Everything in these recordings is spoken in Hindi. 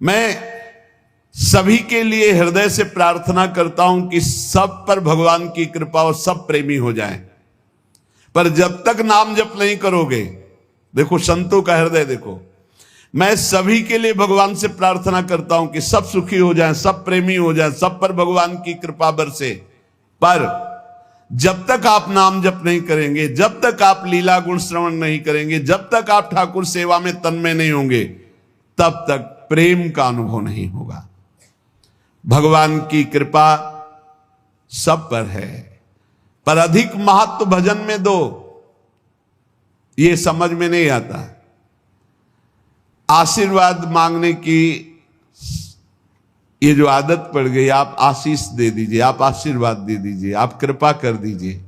मैं सभी के लिए हृदय से प्रार्थना करता हूं कि सब पर भगवान की कृपा और सब प्रेमी हो जाएं। पर जब तक नाम जप नहीं करोगे, देखो संतों का हृदय देखो, मैं सभी के लिए भगवान से प्रार्थना करता हूं कि सब सुखी हो जाएं, सब प्रेमी हो जाएं, सब पर भगवान की कृपा बरसे। पर जब तक आप नाम जप नहीं करेंगे, जब तक आप लीला गुण श्रवण नहीं करेंगे, जब तक आप ठाकुर सेवा में तन्मय नहीं होंगे, तब तक प्रेम का अनुभव नहीं होगा। भगवान की कृपा सब पर है, पर अधिक महत्व भजन में दो, ये समझ में नहीं आता। आशीर्वाद मांगने की ये जो आदत पड़ गई, आप आशीष दे दीजिए, आप आशीर्वाद दे दीजिए, आप कृपा कर दीजिए।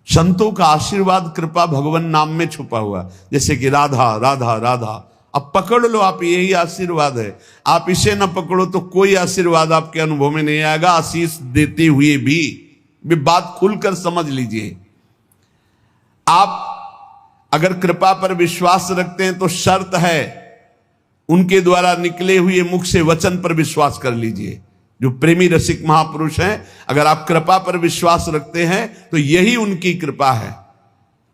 संतों का आशीर्वाद कृपा भगवान नाम में छुपा हुआ, जैसे कि राधा राधा राधा, अब पकड़ लो आप, यही आशीर्वाद है। आप इसे न पकड़ो तो कोई आशीर्वाद आपके अनुभव में नहीं आएगा। आशीष देते हुए भी बात खुलकर समझ लीजिए। आप अगर कृपा पर विश्वास रखते हैं तो शर्त है, उनके द्वारा निकले हुए मुख से वचन पर विश्वास कर लीजिए। जो प्रेमी रसिक महापुरुष हैं, अगर आप कृपा पर विश्वास रखते हैं तो यही उनकी कृपा है।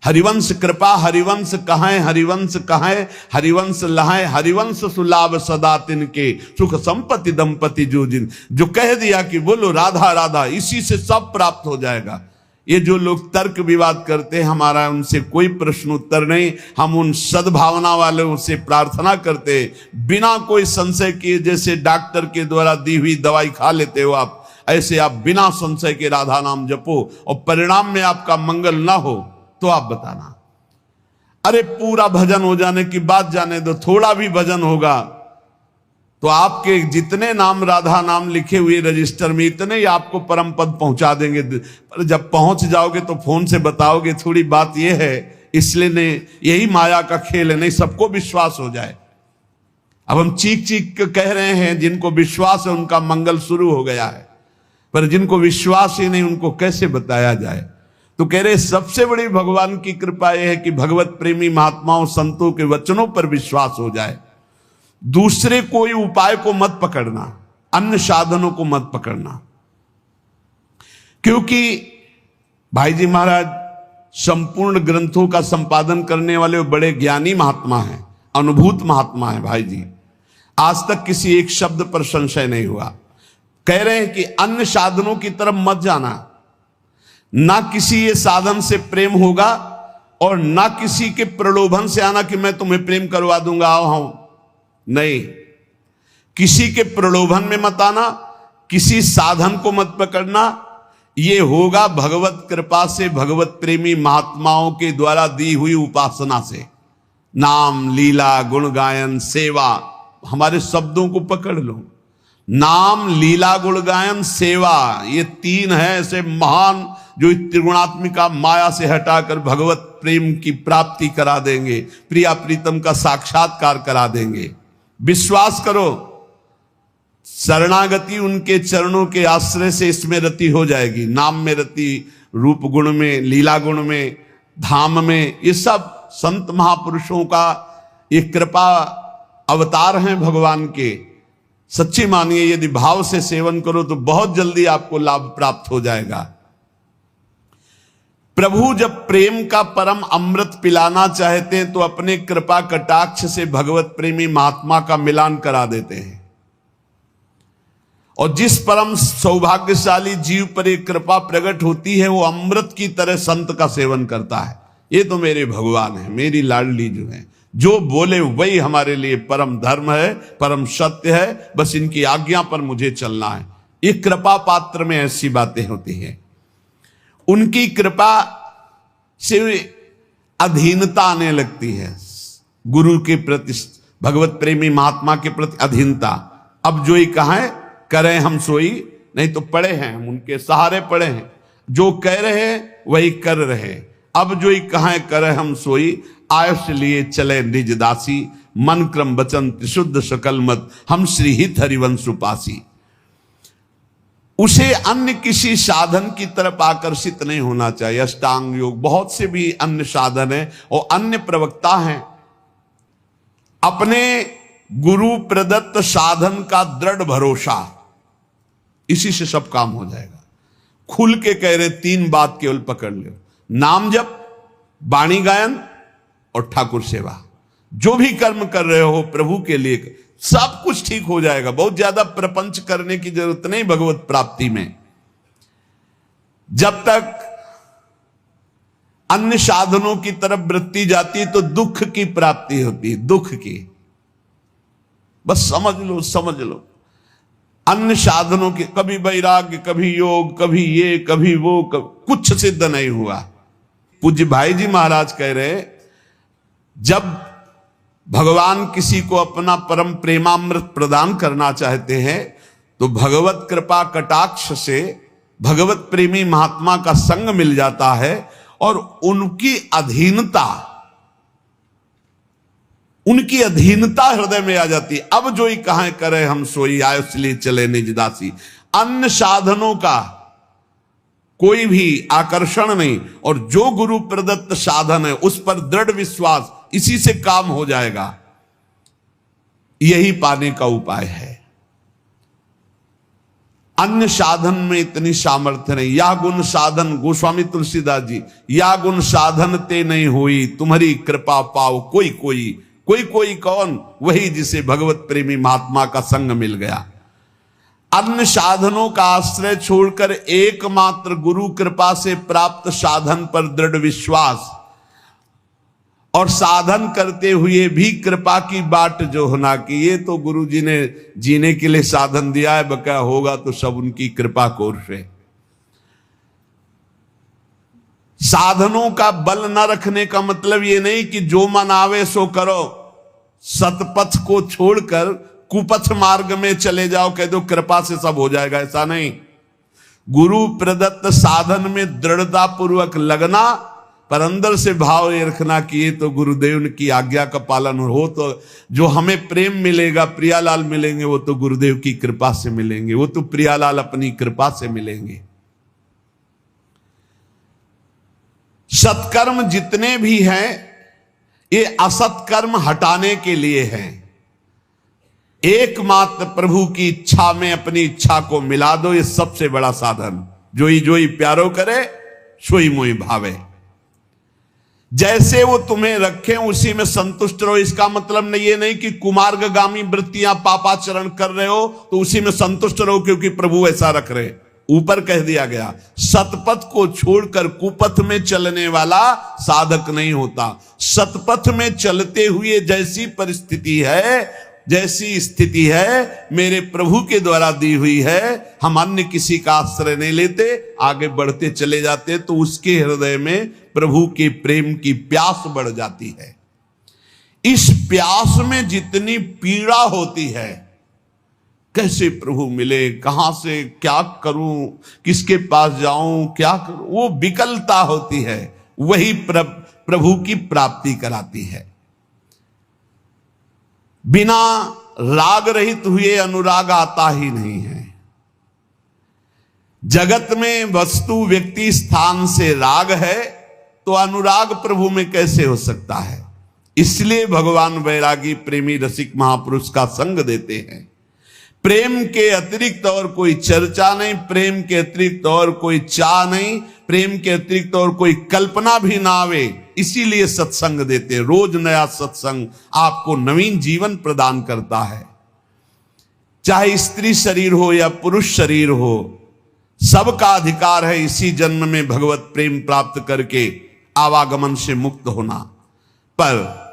हरिवंश कृपा हरिवंश कहां, हरिवंश कहां, हरिवंश लहाए, हरिवंश सुलाभ सदा तिनके, सुख संपत्ति दंपति जो जिन। जो कह दिया कि बोलो राधा राधा, इसी से सब प्राप्त हो जाएगा। ये जो लोग तर्क विवाद करते हैं, हमारा उनसे कोई प्रश्न उत्तर नहीं। हम उन सद्भावना वालों से प्रार्थना करते, बिना कोई संशय किए, जैसे डॉक्टर के द्वारा दी हुई दवाई खा लेते हो आप, ऐसे आप बिना संशय के राधा नाम जपो, और परिणाम में आपका मंगल ना हो तो आप बताना। अरे पूरा भजन हो जाने की बात जाने दो, थोड़ा भी भजन होगा तो आपके जितने नाम राधा नाम लिखे हुए रजिस्टर में, इतने ही आपको परम पद पहुंचा देंगे। पर जब पहुंच जाओगे तो फोन से बताओगे, थोड़ी बात यह है, इसलिए नहीं, यही माया का खेल है, नहीं सबको विश्वास हो जाए। अब हम चीख चीख के कह रहे हैं, जिनको विश्वास है उनका मंगल शुरू हो गया है, पर जिनको विश्वास ही नहीं उनको कैसे बताया जाए। तो कह रहे सबसे बड़ी भगवान की कृपा यह है कि भगवत प्रेमी महात्माओं संतों के वचनों पर विश्वास हो जाए। दूसरे कोई उपाय को मत पकड़ना, अन्य साधनों को मत पकड़ना, क्योंकि भाई जी महाराज संपूर्ण ग्रंथों का संपादन करने वाले बड़े ज्ञानी महात्मा हैं, अनुभूत महात्मा हैं भाई जी। आज तक किसी एक शब्द पर संशय नहीं हुआ। कह रहे हैं कि अन्य साधनों की तरफ मत जाना, ना किसी ये साधन से प्रेम होगा और ना किसी के प्रलोभन से आना कि मैं तुम्हें प्रेम करवा दूंगा, आओ हाँ, नहीं, किसी के प्रलोभन में मत आना, किसी साधन को मत पकड़ना। ये होगा भगवत कृपा से, भगवत प्रेमी महात्माओं के द्वारा दी हुई उपासना से। नाम लीला गुण गायन सेवा, हमारे शब्दों को पकड़ लो, नाम लीला गुण गायन सेवा, ये तीन है ऐसे महान जो त्रिगुणात्मिका माया से हटाकर भगवत प्रेम की प्राप्ति करा देंगे, प्रिया प्रीतम का साक्षात्कार करा देंगे। विश्वास करो, शरणागति उनके चरणों के आश्रय से इसमें रति हो जाएगी। नाम में रति, रूप गुण में, लीला गुण में, धाम में, ये सब संत महापुरुषों का ये कृपा अवतार हैं भगवान के। सच्ची मानिए, यदि भाव से सेवन करो तो बहुत जल्दी आपको लाभ प्राप्त हो जाएगा। प्रभु जब प्रेम का परम अमृत पिलाना चाहते हैं तो अपने कृपा कटाक्ष से भगवत प्रेमी महात्मा का मिलान करा देते हैं, और जिस परम सौभाग्यशाली जीव पर एक कृपा प्रकट होती है वो अमृत की तरह संत का सेवन करता है। ये तो मेरे भगवान है, मेरी लाडली जो है, जो बोले वही हमारे लिए परम धर्म है, परम सत्य है, बस इनकी आज्ञा पर मुझे चलना है। ये कृपा पात्र में ऐसी बातें होती हैं। उनकी कृपा से अधीनता आने लगती है, गुरु के प्रति, भगवत प्रेमी महात्मा के प्रति अधीनता। अब जो ही कहें करें हम सोई, नहीं तो पड़े हैं हम उनके सहारे पड़े हैं, जो कह रहे हैं वही कर रहे। अब जो ही कहें करें हम सोई, आयुष लिए चले निज दासी, मन क्रम वचन त्रिशुद्ध सकल मत, हम श्री हित हरिवंश उपासी। उसे अन्य किसी साधन की तरफ आकर्षित नहीं होना चाहिए। अष्टांग योग, बहुत से भी अन्य साधन है और अन्य प्रवक्ता हैं, अपने गुरु प्रदत्त साधन का दृढ़ भरोसा, इसी से सब काम हो जाएगा। खुल के कह रहे 3 बात केवल पकड़ लो, नाम जप, वाणी गायन और ठाकुर सेवा। जो भी कर्म कर रहे हो प्रभु के लिए, सब कुछ ठीक हो जाएगा। बहुत ज्यादा प्रपंच करने की जरूरत नहीं भगवत प्राप्ति में। जब तक अन्य साधनों की तरफ वृत्ति जाती है तो दुख की प्राप्ति होती है, दुख की। बस समझ लो, समझ लो। अन्य साधनों के कभी वैराग्य, कभी योग, कभी ये, कभी वो, कुछ सिद्ध नहीं हुआ। पूज्य भाई जी महाराज कह रहे, जब भगवान किसी को अपना परम प्रेमामृत प्रदान करना चाहते हैं तो भगवत कृपा कटाक्ष से भगवत प्रेमी महात्मा का संग मिल जाता है और उनकी अधीनता हृदय में आ जाती है। अब जो ही कहां करे हम सोई, आयो इसलिए चले निज दासी। अन्य साधनों का कोई भी आकर्षण नहीं, और जो गुरु प्रदत्त साधन है उस पर दृढ़ विश्वास, इसी से काम हो जाएगा। यही पाने का उपाय है। अन्य साधन में इतनी सामर्थ्य नहीं। या गुण साधन, गोस्वामी तुलसीदास जी, या गुण साधन ते नहीं हुई, तुम्हारी कृपा पाओ कोई कोई। कोई कोई कौन? वही जिसे भगवत प्रेमी महात्मा का संग मिल गया। अन्य साधनों का आश्रय छोड़कर एकमात्र गुरु कृपा से प्राप्त साधन पर दृढ़ विश्वास, और साधन करते हुए भी कृपा की बाट जो होना कि ये तो गुरु जी ने जीने के लिए साधन दिया है, बका होगा तो सब उनकी कृपा कोर से। साधनों का बल न रखने का मतलब ये नहीं कि जो मन आवे सो करो, सतपथ को छोड़कर कुपथ मार्ग में चले जाओ, कह दो कृपा से सब हो जाएगा, ऐसा नहीं। गुरु प्रदत्त साधन में दृढ़ता पूर्वक लगना, पर अंदर से भाव ये रखना कि ये तो गुरुदेव की आज्ञा का पालन हो, तो जो हमें प्रेम मिलेगा, प्रियालाल मिलेंगे, वो तो गुरुदेव की कृपा से मिलेंगे, वो तो प्रियालाल अपनी कृपा से मिलेंगे। सत्कर्म जितने भी हैं ये असत्कर्म हटाने के लिए हैं। एकमात्र प्रभु की इच्छा में अपनी इच्छा को मिला दो, ये सबसे बड़ा साधन। जोई प्यारो करे सोई मोई भावे। जैसे वो तुम्हें रखे उसी में संतुष्ट रहो। इसका मतलब नहीं, ये नहीं कि कुमार्गगामी वृत्तियां पापाचरण कर रहे हो तो उसी में संतुष्ट रहो क्योंकि प्रभु ऐसा रख रहे। ऊपर कह दिया गया, सतपथ को छोड़कर कुपथ में चलने वाला साधक नहीं होता। सतपथ में चलते हुए जैसी परिस्थिति है, जैसी स्थिति है, मेरे प्रभु के द्वारा दी हुई है, हम अन्य किसी का आश्रय नहीं लेते, आगे बढ़ते चले जाते, तो उसके हृदय में प्रभु के प्रेम की प्यास बढ़ जाती है। इस प्यास में जितनी पीड़ा होती है, कैसे प्रभु मिले, कहां से क्या करूं, किसके पास जाऊं, क्या करूं, वो विकलता होती है, वही प्रभु की प्राप्ति कराती है। बिना राग रहित हुए अनुराग आता ही नहीं है। जगत में वस्तु, व्यक्ति, स्थान से राग है तो अनुराग प्रभु में कैसे हो सकता है। इसलिए भगवान वैरागी प्रेमी रसिक महापुरुष का संग देते हैं। प्रेम के अतिरिक्त और कोई चर्चा नहीं, प्रेम के अतिरिक्त और कोई चाह नहीं, प्रेम के अतिरिक्त और कोई कल्पना भी ना आवे, इसीलिए सत्संग देते। रोज नया सत्संग आपको नवीन जीवन प्रदान करता है। चाहे स्त्री शरीर हो या पुरुष शरीर हो, सबका अधिकार है इसी जन्म में भगवत प्रेम प्राप्त करके आवागमन से मुक्त होना। पर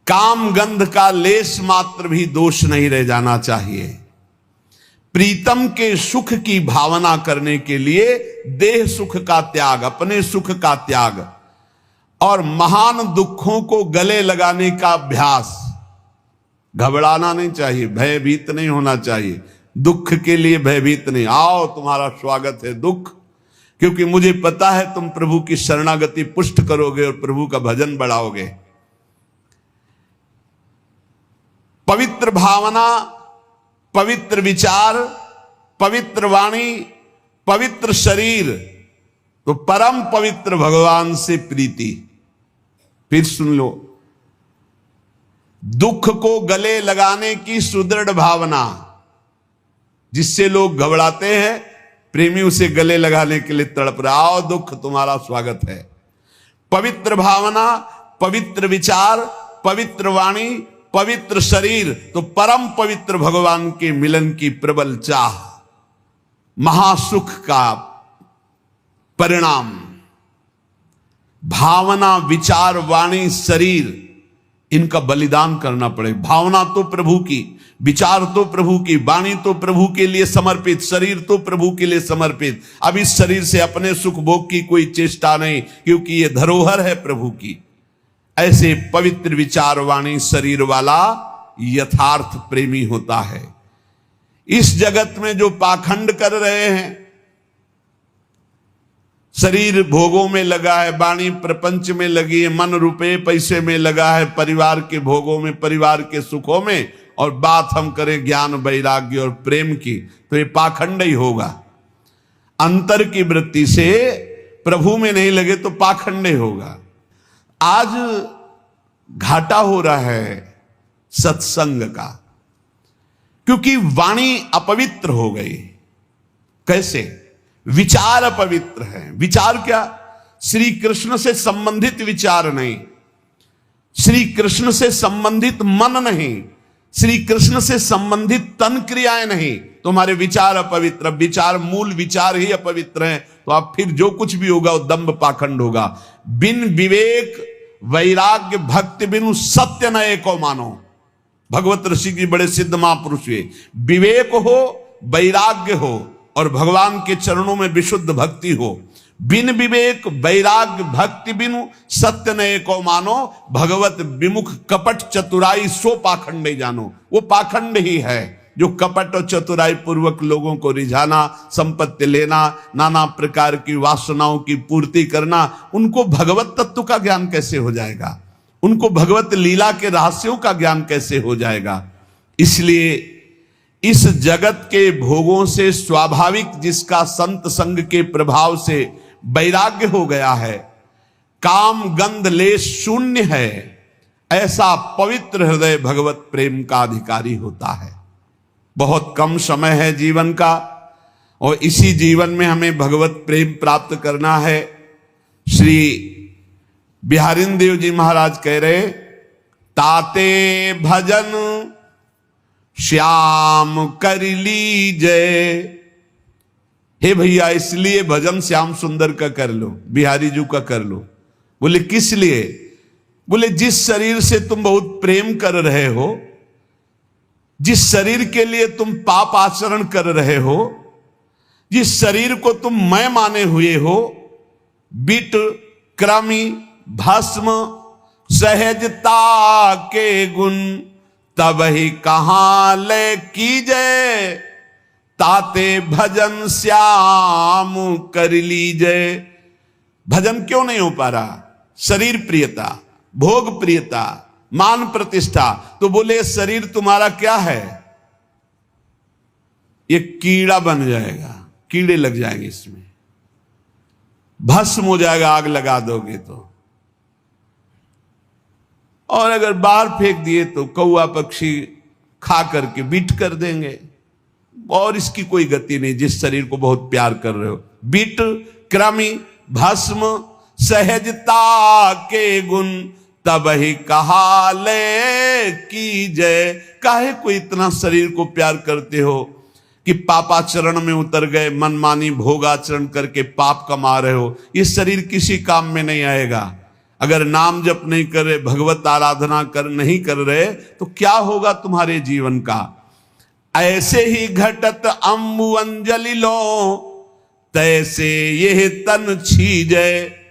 काम गंध का लेश मात्र भी दोष नहीं रह जाना चाहिए। प्रीतम के सुख की भावना करने के लिए देह सुख का त्याग, अपने सुख का त्याग और महान दुखों को गले लगाने का अभ्यास। घबराना नहीं चाहिए, भयभीत नहीं होना चाहिए। दुख के लिए भयभीत नहीं, आओ तुम्हारा स्वागत है दुख, क्योंकि मुझे पता है तुम प्रभु की शरणागति पुष्ट करोगे और प्रभु का भजन बढ़ाओगे। पवित्र भावना, पवित्र विचार, पवित्र वाणी, पवित्र शरीर, तो परम पवित्र भगवान से प्रीति। फिर सुन लो, दुख को गले लगाने की सुदृढ़ भावना, जिससे लोग घबराते हैं, प्रेमी उसे गले लगाने के लिए तड़प रहा, आओ दुख तुम्हारा स्वागत है। पवित्र भावना, पवित्र विचार, पवित्र वाणी, पवित्र शरीर, तो परम पवित्र भगवान के मिलन की प्रबल चाह, महासुख का परिणाम। भावना, विचार, वाणी, शरीर, इनका बलिदान करना पड़े। भावना तो प्रभु की, विचार तो प्रभु की, वाणी तो प्रभु के लिए समर्पित, शरीर तो प्रभु के लिए समर्पित। अब इस शरीर से अपने सुख भोग की कोई चेष्टा नहीं, क्योंकि ये धरोहर है प्रभु की। ऐसे पवित्र विचार, वाणी, शरीर वाला यथार्थ प्रेमी होता है। इस जगत में जो पाखंड कर रहे हैं, शरीर भोगों में लगा है, वाणी प्रपंच में लगी है, मन रुपए पैसे में लगा है, परिवार के भोगों में, परिवार के सुखों में, और बात हम करें ज्ञान, वैराग्य और प्रेम की, तो ये पाखंड ही होगा। अंतर की वृत्ति से प्रभु में नहीं लगे तो पाखंड ही होगा। आज घाटा हो रहा है सत्संग का, क्योंकि वाणी अपवित्र हो गई। कैसे? विचार अपवित्र है। विचार क्या? श्री कृष्ण से संबंधित विचार नहीं, श्री कृष्ण से संबंधित मन नहीं, श्री कृष्ण से संबंधित तन क्रियाएं नहीं, तुम्हारे विचार अपवित्र। विचार, मूल विचार ही अपवित्र हैं, तो आप फिर जो कुछ भी होगा वो दंभ पाखंड होगा। बिन विवेक वैराग्य भक्ति बिनु सत्य न एको मानो। भगवत ऋषि जी बड़े सिद्ध महापुरुष हुए। विवेक हो, वैराग्य हो, और भगवान के चरणों में विशुद्ध भक्ति हो। बिन विवेक वैराग्य भक्ति बिनु सत्य न एको मानो, भगवत विमुख कपट चतुराई सो पाखंड ही जानो। वो पाखंड ही है जो कपट और चतुराई पूर्वक लोगों को रिझाना, संपत्ति लेना, नाना प्रकार की वासनाओं की पूर्ति करना। उनको भगवत तत्व का ज्ञान कैसे हो जाएगा? उनको भगवत लीला के रहस्यों का ज्ञान कैसे हो जाएगा? इसलिए इस जगत के भोगों से स्वाभाविक जिसका संत संग के प्रभाव से वैराग्य हो गया है, काम गंध लेश शून्य है, ऐसा पवित्र हृदय भगवत प्रेम का अधिकारी होता है। बहुत कम समय है जीवन का, और इसी जीवन में हमें भगवत प्रेम प्राप्त करना है। श्री बिहारिन देव जी महाराज कह रहे, ताते भजन श्याम कर लीजय। हे भैया, इसलिए भजन श्याम सुंदर का कर लो, बिहारी जी का कर लो। बोले किस लिए? बोले जिस शरीर से तुम बहुत प्रेम कर रहे हो, जिस शरीर के लिए तुम पाप आचरण कर रहे हो, जिस शरीर को तुम मैं माने हुए हो, बिट क्रमी भस्म सहजता के गुण तब ही कहां ले कीजय। ताते भजन श्याम कर लीजय। भजन क्यों नहीं हो पा रहा? शरीर प्रियता, भोग प्रियता, मान प्रतिष्ठा। तो बोले शरीर तुम्हारा क्या है? ये कीड़ा बन जाएगा, कीड़े लग जाएंगे इसमें, भस्म हो जाएगा आग लगा दोगे तो। और अगर बाहर फेंक दिए तो कौआ पक्षी खा करके बीट कर देंगे, और इसकी कोई गति नहीं जिस शरीर को बहुत प्यार कर रहे हो। बीट क्रमी भस्म सहजता के गुण तब ही कहा ले की जय। काहे को इतना शरीर को प्यार करते हो कि पापाचरण में उतर गए, मनमानी भोगाचरण करके पाप कमा रहे हो? ये शरीर किसी काम में नहीं आएगा। अगर नाम जप नहीं कर रहे, भगवत आराधना नहीं कर रहे, तो क्या होगा तुम्हारे जीवन का? ऐसे ही घटत अम्बु अंजलि लो, तैसे यह तन छीजे।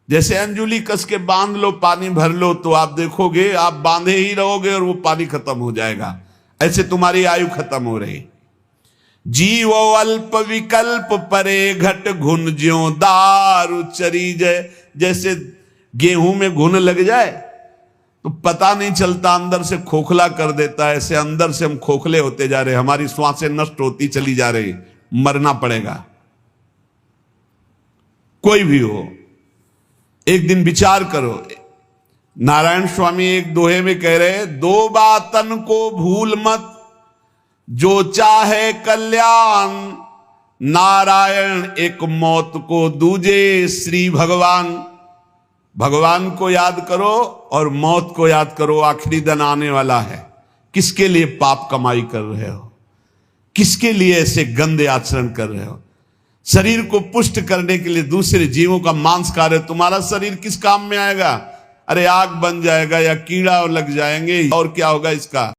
जैसे अंजुली कस के बांध लो, पानी भर लो, तो आप देखोगे आप बांधे ही रहोगे और वो पानी खत्म हो जाएगा। ऐसे तुम्हारी आयु खत्म हो रही। जीवो अल्प विकल्प परे घट घुन ज्यों दारु चरीजय। जैसे गेहूं में घुन लग जाए तो पता नहीं चलता, अंदर से खोखला कर देता है। ऐसे अंदर से हम खोखले होते जा रहे, हमारी श्वासें नष्ट होती चली जा रही, मरना पड़ेगा। कोई भी हो, एक दिन विचार करो, नारायण स्वामी एक दोहे में कह रहे, दो बातन को भूल मत, जो चाहे कल्याण, नारायण एक मौत को दूजे श्री भगवान। भगवान को याद करो और मौत को याद करो, आखिरी दिन आने वाला है। किसके लिए पाप कमाई कर रहे हो? किसके लिए ऐसे गंदे आचरण कर रहे हो? शरीर को पुष्ट करने के लिए दूसरे जीवों का मांस खा रहे हो। तुम्हारा शरीर किस काम में आएगा? अरे आग बन जाएगा या कीड़ा लग जाएंगे, और क्या होगा इसका?